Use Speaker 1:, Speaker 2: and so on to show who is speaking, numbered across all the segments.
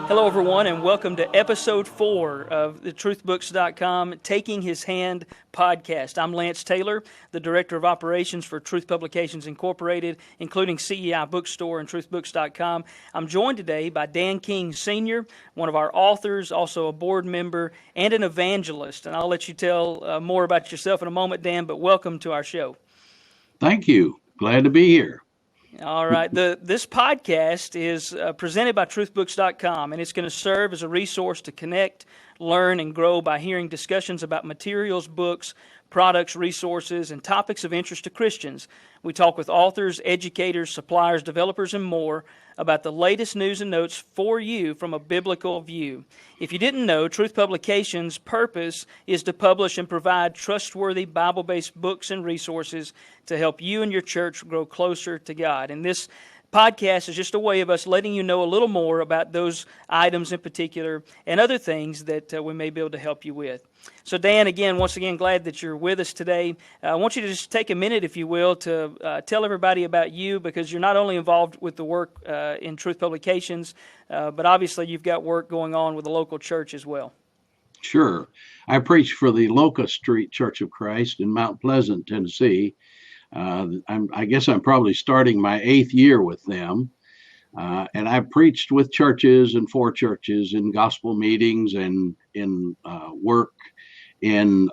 Speaker 1: Hello, everyone, and welcome to episode 4 of the TruthBooks.com Taking His Hand podcast. I'm Lance Taylor, the Director of Operations for Truth Publications Incorporated, including CEI Bookstore and TruthBooks.com. I'm joined today by Dan King Sr., one of our authors, also a board member, and an evangelist. And I'll let you tell more about yourself in a moment, Dan, but welcome to our show.
Speaker 2: Thank you. Glad to be here.
Speaker 1: All right. This podcast is presented by TruthBooks.com, and it's going to serve as a resource to connect, learn, and grow by hearing discussions about materials, books, products, resources, and topics of interest to Christians. We talk with authors, educators, suppliers, developers, and more about the latest news and notes for you from a biblical view. If you didn't know, Truth Publications' purpose is to publish and provide trustworthy Bible-based books and resources to help you and your church grow closer to God. And this podcast is just a way of us letting you know a little more about those items in particular and other things that we may be able to help you with. So Dan, once again, glad that you're with us today. I want you to just take a minute, if you will, to tell everybody about you, because you're not only involved with the work in Truth Publications, but obviously you've got work going on with the local church as well.
Speaker 2: Sure. I preach for the Locust Street Church of Christ in Mount Pleasant, Tennessee. I guess I'm probably starting my 8th year with them. And I've preached with churches and for churches in gospel meetings and in work in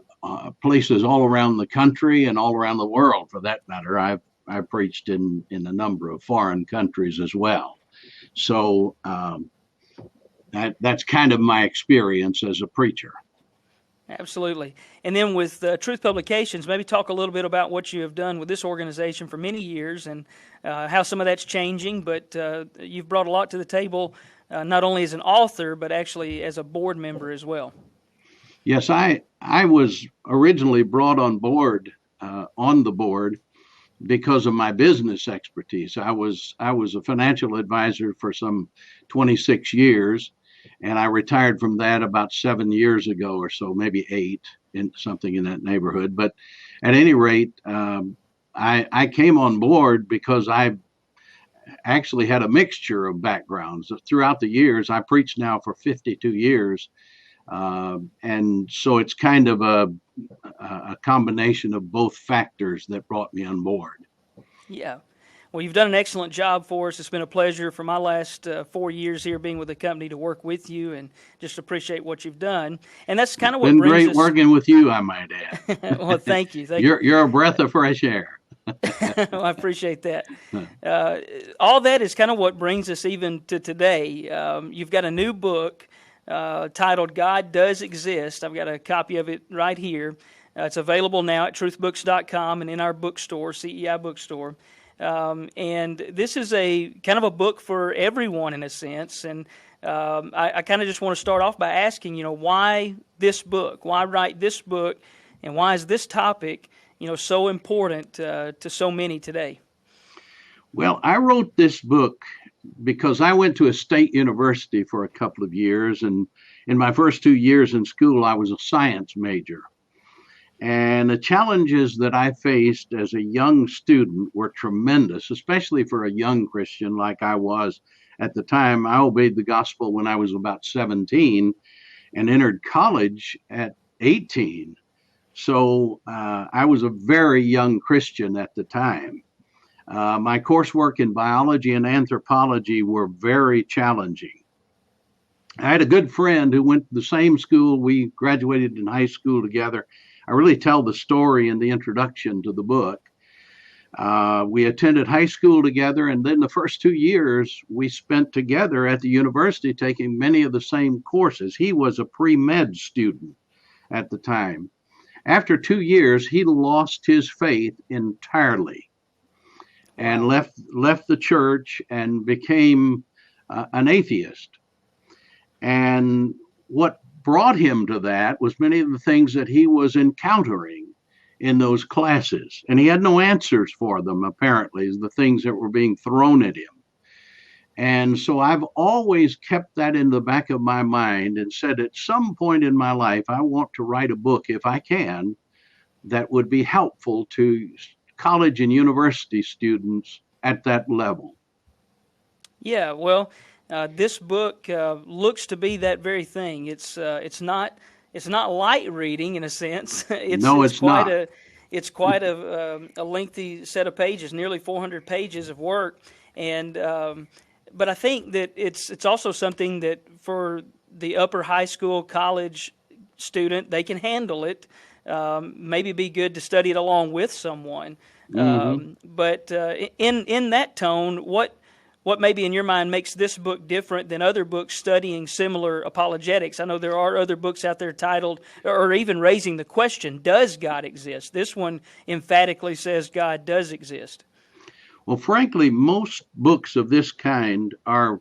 Speaker 2: places all around the country and all around the world, for that matter. I've preached in a number of foreign countries as well. So that's kind of my experience as a preacher.
Speaker 1: Absolutely. And then with Truth Publications, maybe talk a little bit about what you have done with this organization for many years and how some of that's changing, but you've brought a lot to the table, not only as an author, but actually as a board member as well.
Speaker 2: Yes, I was originally brought on the board because of my business expertise. I was a financial advisor for some 26 years. And I retired from that about 7 years ago or so, maybe 8, something in that neighborhood. But at any rate, I came on board because I actually had a mixture of backgrounds. Throughout the years, I preached now for 52 years. And so it's kind of a combination of both factors that brought me on board.
Speaker 1: Yeah. Well, you've done an excellent job for us. It's been a pleasure for my last 4 years here being with the company to work with you and just appreciate what you've done. And that's kind of what brings us...
Speaker 2: It's been great working with you, I might add.
Speaker 1: Well, thank you.
Speaker 2: You're a breath of fresh air.
Speaker 1: Well, I appreciate that. All that is kind of what brings us even to today. You've got a new book titled God Does Exist. I've got a copy of it right here. It's available now at truthbooks.com and in our bookstore, CEI Bookstore. And this is a kind of a book for everyone in a sense. And I kind of just want to start off by asking, why this book? Why write this book? And why is this topic, so important to so many today?
Speaker 2: Well, I wrote this book because I went to a state university for a couple of years. And in my first 2 years in school, I was a science major. And the challenges that I faced as a young student were tremendous, especially for a young Christian like I was at the time. I obeyed the gospel when I was about 17 and entered college at 18. So I was a very young Christian at the time. My coursework in biology and anthropology were very challenging. I had a good friend who went to the same school. We graduated in high school together. I really tell the story in the introduction to the book. We attended high school together, and then the first 2 years we spent together at the university taking many of the same courses. He was a pre-med student at the time. After 2 years, he lost his faith entirely and left the church and became an atheist. And what brought him to that was many of the things that he was encountering in those classes. And he had no answers for them, apparently, the things that were being thrown at him. And so I've always kept that in the back of my mind and said at some point in my life, I want to write a book, if I can, that would be helpful to college and university students at that level.
Speaker 1: Yeah, well, This book looks to be that very thing. It's not light reading in a sense.
Speaker 2: No, it's
Speaker 1: quite
Speaker 2: not.
Speaker 1: it's quite a lengthy set of pages, nearly 400 pages of work, and but I think that it's also something that for the upper high school, college student, they can handle it. Maybe be good to study it along with someone. But in that tone, what maybe in your mind makes this book different than other books studying similar apologetics? I know there are other books out there titled, or even raising the question, does God exist? This one emphatically says God does exist.
Speaker 2: Well, frankly, most books of this kind are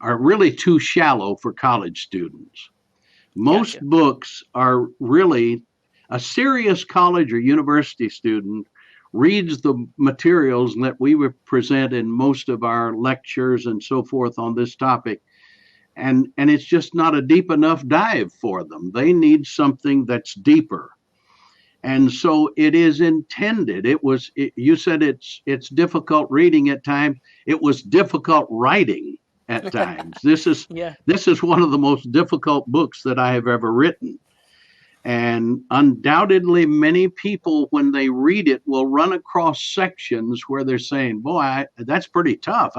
Speaker 2: really too shallow for college students. Most
Speaker 1: Gotcha.
Speaker 2: books are really a serious college or university student reads the materials that we would present in most of our lectures and so forth on this topic, and it's just not a deep enough dive for them. They need something that's deeper. And so it is intended. You said it's difficult reading at times. It was difficult writing at times.
Speaker 1: Yeah.
Speaker 2: This is one of the most difficult books that I have ever written. And undoubtedly, many people, when they read it, will run across sections where they're saying, "Boy, that's pretty tough.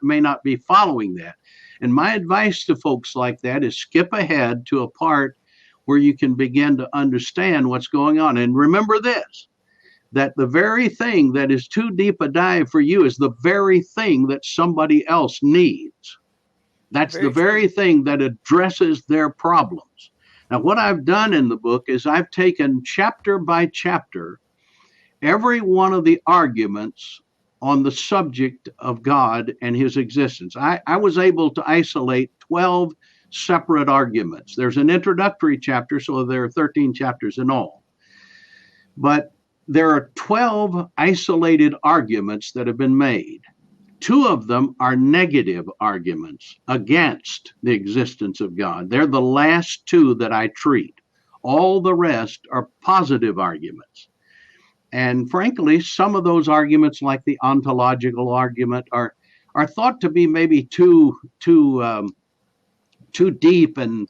Speaker 2: May not be following that." And my advice to folks like that is skip ahead to a part where you can begin to understand what's going on. And remember this, that the very thing that is too deep a dive for you is the very thing that somebody else needs. That's the very thing that addresses their problems. Now, what I've done in the book is I've taken chapter by chapter every one of the arguments on the subject of God and his existence. I was able to isolate 12 separate arguments. There's an introductory chapter, so there are 13 chapters in all. But there are 12 isolated arguments that have been made. 2 of them are negative arguments against the existence of God. They're the last 2 that I treat. All the rest are positive arguments. And frankly, some of those arguments, like the ontological argument, are thought to be maybe too deep, and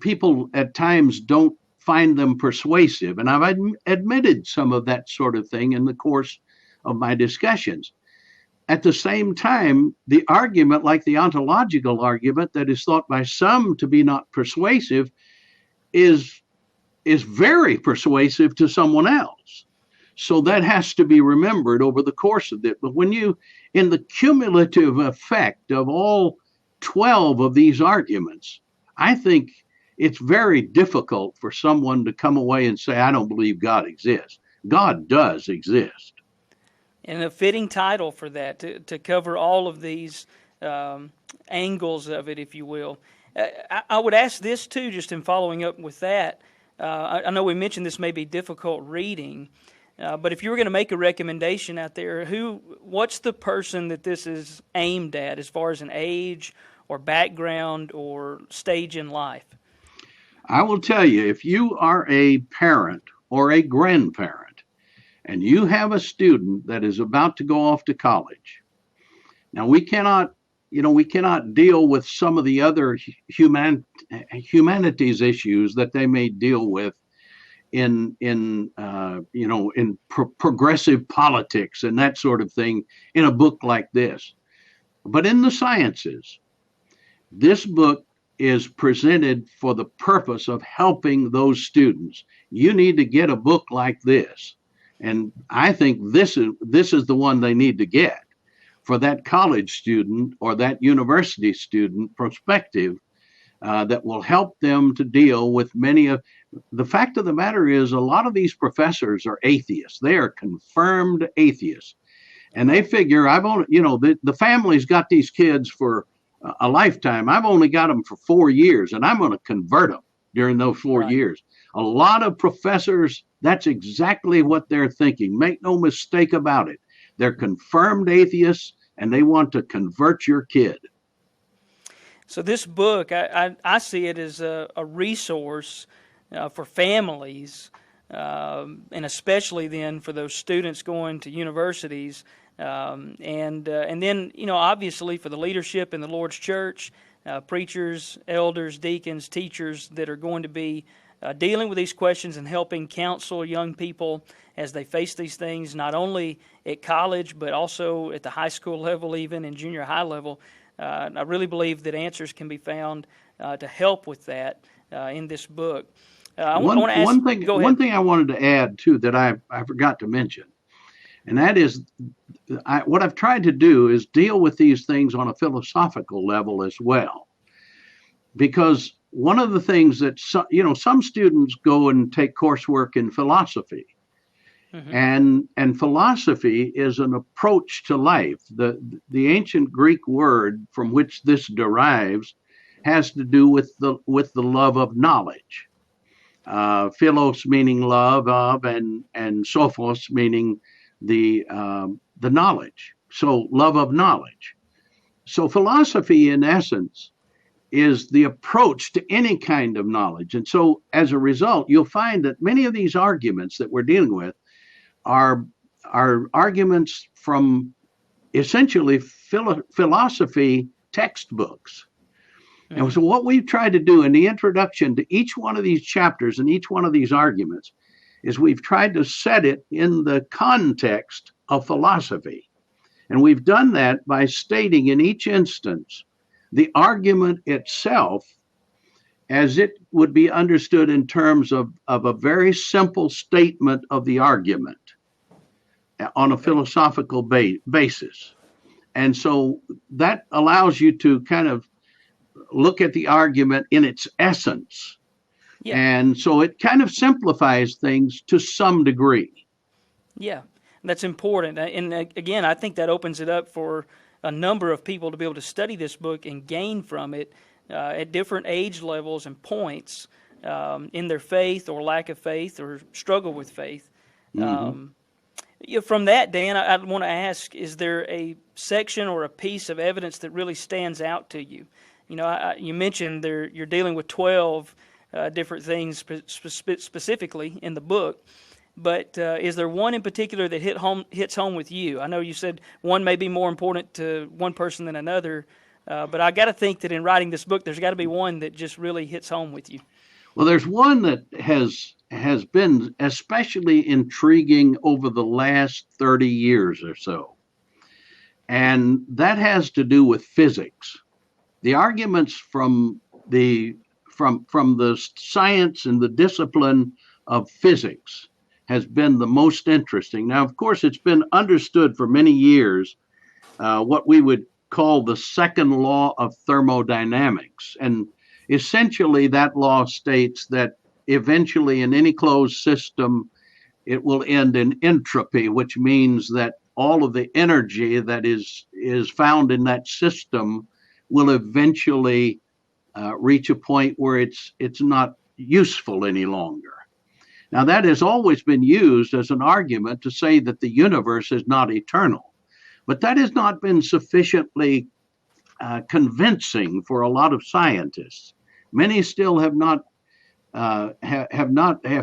Speaker 2: people at times don't find them persuasive. And I've admitted some of that sort of thing in the course of my discussions. At the same time, the argument, like the ontological argument, that is thought by some to be not persuasive, is very persuasive to someone else. So that has to be remembered over the course of it. But when in the cumulative effect of all 12 of these arguments, I think it's very difficult for someone to come away and say, "I don't believe God exists." God does exist.
Speaker 1: And a fitting title for that, to cover all of these angles of it, if you will. I would ask this, too, just in following up with that. I know we mentioned this may be difficult reading, but if you were going to make a recommendation out there, what's the person that this is aimed at as far as an age or background or stage in life?
Speaker 2: I will tell you, if you are a parent or a grandparent, and you have a student that is about to go off to college. Now, we cannot deal with some of the other humanities issues that they may deal with in progressive politics and that sort of thing in a book like this. But in the sciences, this book is presented for the purpose of helping those students. You need to get a book like this. And I think this is the one they need to get for that college student or that university student perspective, that will help them to deal with many of the fact of the matter is a lot of these professors are atheists. They are confirmed atheists. And they figure the family's got these kids for a lifetime. I've only got them for 4 years, and I'm going to convert them during those 4 years. A lot of professors, that's exactly what they're thinking. Make no mistake about it. They're confirmed atheists, and they want to convert your kid.
Speaker 1: So this book, I see it as a resource for families and especially then for those students going to universities, and then obviously for the leadership in the Lord's church, preachers, elders, deacons, teachers that are going to be dealing with these questions and helping counsel young people as they face these things, not only at college but also at the high school level, even in junior high level. I really believe that answers can be found to help with that in this book. I want to ask.
Speaker 2: One thing.
Speaker 1: Go ahead.
Speaker 2: One thing I wanted to add too that I forgot to mention, and that is, what I've tried to do is deal with these things on a philosophical level as well, because one of the things that some students go and take coursework in philosophy, and philosophy is an approach to life. The ancient Greek word from which this derives has to do with the love of knowledge. Philos meaning love of, and sophos meaning the knowledge. So love of knowledge. So philosophy, in essence, is the approach to any kind of knowledge. And so as a result, you'll find that many of these arguments that we're dealing with are arguments from essentially philosophy textbooks. And so what we've tried to do in the introduction to each one of these chapters and each one of these arguments is we've tried to set it in the context of philosophy. And we've done that by stating in each instance the argument itself as it would be understood in terms of a very simple statement of the argument on a philosophical basis. And so that allows you to kind of look at the argument in its essence.
Speaker 1: Yeah.
Speaker 2: And so it kind of simplifies things to some degree.
Speaker 1: Yeah, that's important. And again, I think that opens it up for a number of people to be able to study this book and gain from it at different age levels and points in their faith or lack of faith or struggle with faith. From that, Dan, I want to ask, is there a section or a piece of evidence that really stands out to you? You mentioned you're dealing with 12 different things specifically in the book, but is there one in particular that hits home with you? I know you said one may be more important to one person than another, but I got to think that in writing this book, there's got to be one that just really hits home with you.
Speaker 2: Well, there's one that has been especially intriguing over the last 30 years or so, and that has to do with physics. The arguments from the science and the discipline of physics has been the most interesting. Now, of course, it's been understood for many years what we would call the second law of thermodynamics. And essentially, that law states that eventually in any closed system, it will end in entropy, which means that all of the energy that is found in that system will eventually reach a point where it's not useful any longer. Now, that has always been used as an argument to say that the universe is not eternal, but that has not been sufficiently convincing for a lot of scientists. Many still have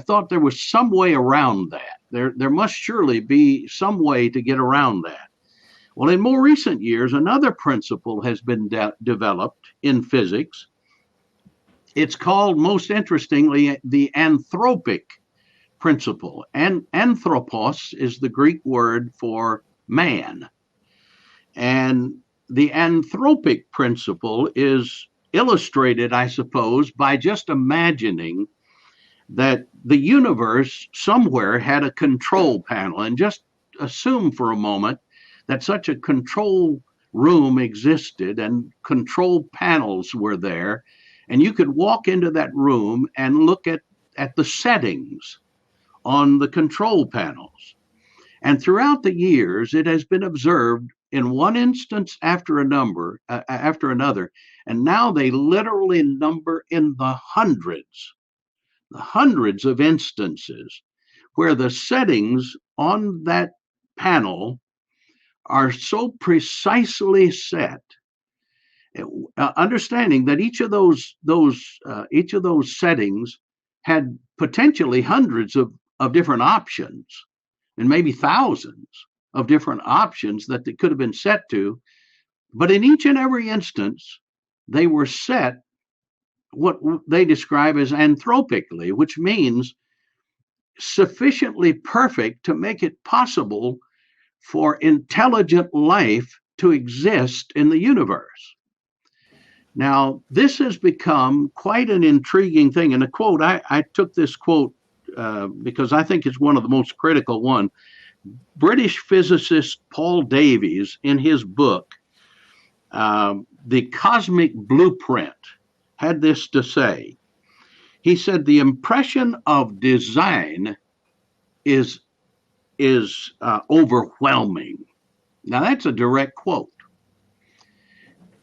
Speaker 2: thought there was some way around that. There must surely be some way to get around that. Well, in more recent years, another principle has been developed in physics. It's called, most interestingly, the anthropic principle. And anthropos is the Greek word for man. And the anthropic principle is illustrated, I suppose, by just imagining that the universe somewhere had a control panel. And just assume for a moment that such a control room existed and control panels were there, and you could walk into that room and look at the settings on the control panels. And throughout the years, it has been observed in one instance after another, and now they literally number in the hundreds of instances where the settings on that panel are so precisely set, understanding that each of those settings had potentially hundreds of different options, and maybe thousands of different options that they could have been set to. But in each and every instance, they were set what they describe as anthropically, which means sufficiently perfect to make it possible for intelligent life to exist in the universe. Now, this has become quite an intriguing thing. And a quote, I took this quote because I think it's one of the most critical one. British physicist Paul Davies, in his book, The Cosmic Blueprint, had this to say. He said, the impression of design is overwhelming. Now, that's a direct quote.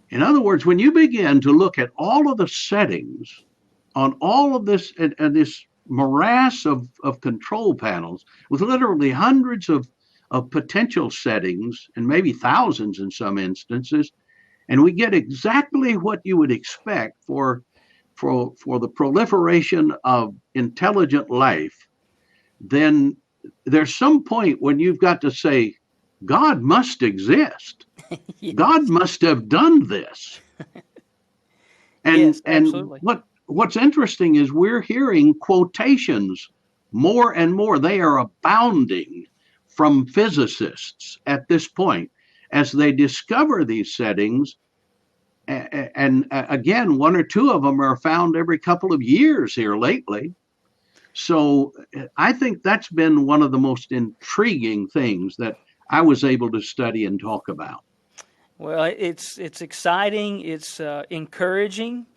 Speaker 2: In other words, when you begin to look at all of the settings on all of this and this morass of control panels with literally hundreds of potential settings and maybe thousands in some instances, and we get exactly what you would expect for the proliferation of intelligent life, then there's some point when you've got to say, God must exist. Yes. God must have done this. And,
Speaker 1: yes, absolutely.
Speaker 2: And what's interesting is we're hearing quotations more and more. They are abounding from physicists at this point as they discover these settings. And again, one or two of them are found every couple of years here lately. So I think that's been one of the most intriguing things that I was able to study and talk about.
Speaker 1: Well, it's exciting. It's encouraging,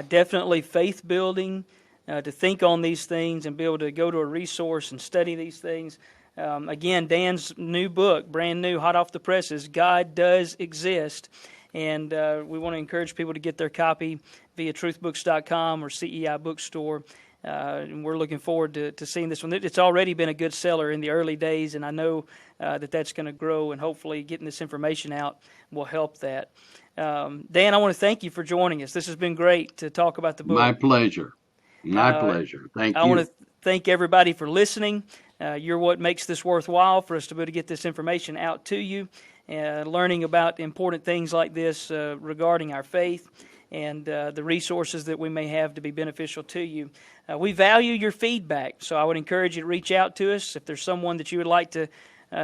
Speaker 1: definitely faith building to think on these things and be able to go to a resource and study these things. Again, Dan's new book, brand new, hot off the presses, God Does Exist. And we want to encourage people to get their copy via truthbooks.com or CEI Bookstore. And we're looking forward to seeing this one. It's already been a good seller in the early days, and I know that's going to grow, and hopefully getting this information out will help that. Dan, I want to thank you for joining us. This has been great to talk about the book.
Speaker 2: My pleasure. My pleasure. Thank you.
Speaker 1: I want to thank everybody for listening. You're what makes this worthwhile for us to be able to get this information out to you, learning about important things like this regarding our faith and the resources that we may have to be beneficial to you. We value your feedback, so I would encourage you to reach out to us. If there's someone that you would like to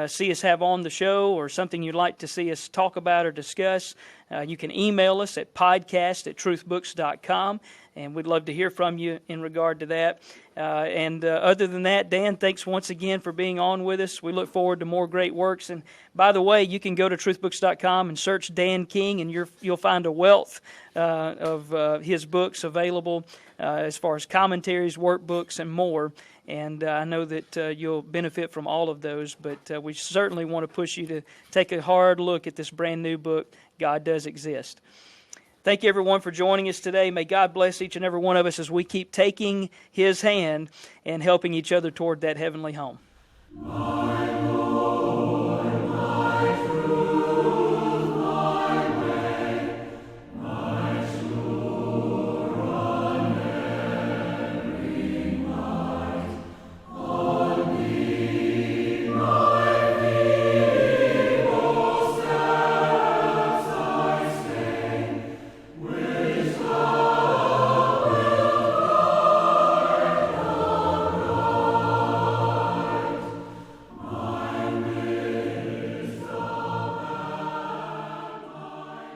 Speaker 1: see us have on the show or something you'd like to see us talk about or discuss, you can email us at podcast@truthbooks.com, and we'd love to hear from you in regard to that. Other than that, Dan, thanks once again for being on with us. We look forward to more great works. And by the way, you can go to truthbooks.com and search Dan King, and you'll find a wealth of his books available as far as commentaries, workbooks, and more. And I know that you'll benefit from all of those, but we certainly want to push you to take a hard look at this brand new book, God Does Exist. Thank you, everyone, for joining us today. May God bless each and every one of us as we keep taking His hand and helping each other toward that heavenly home.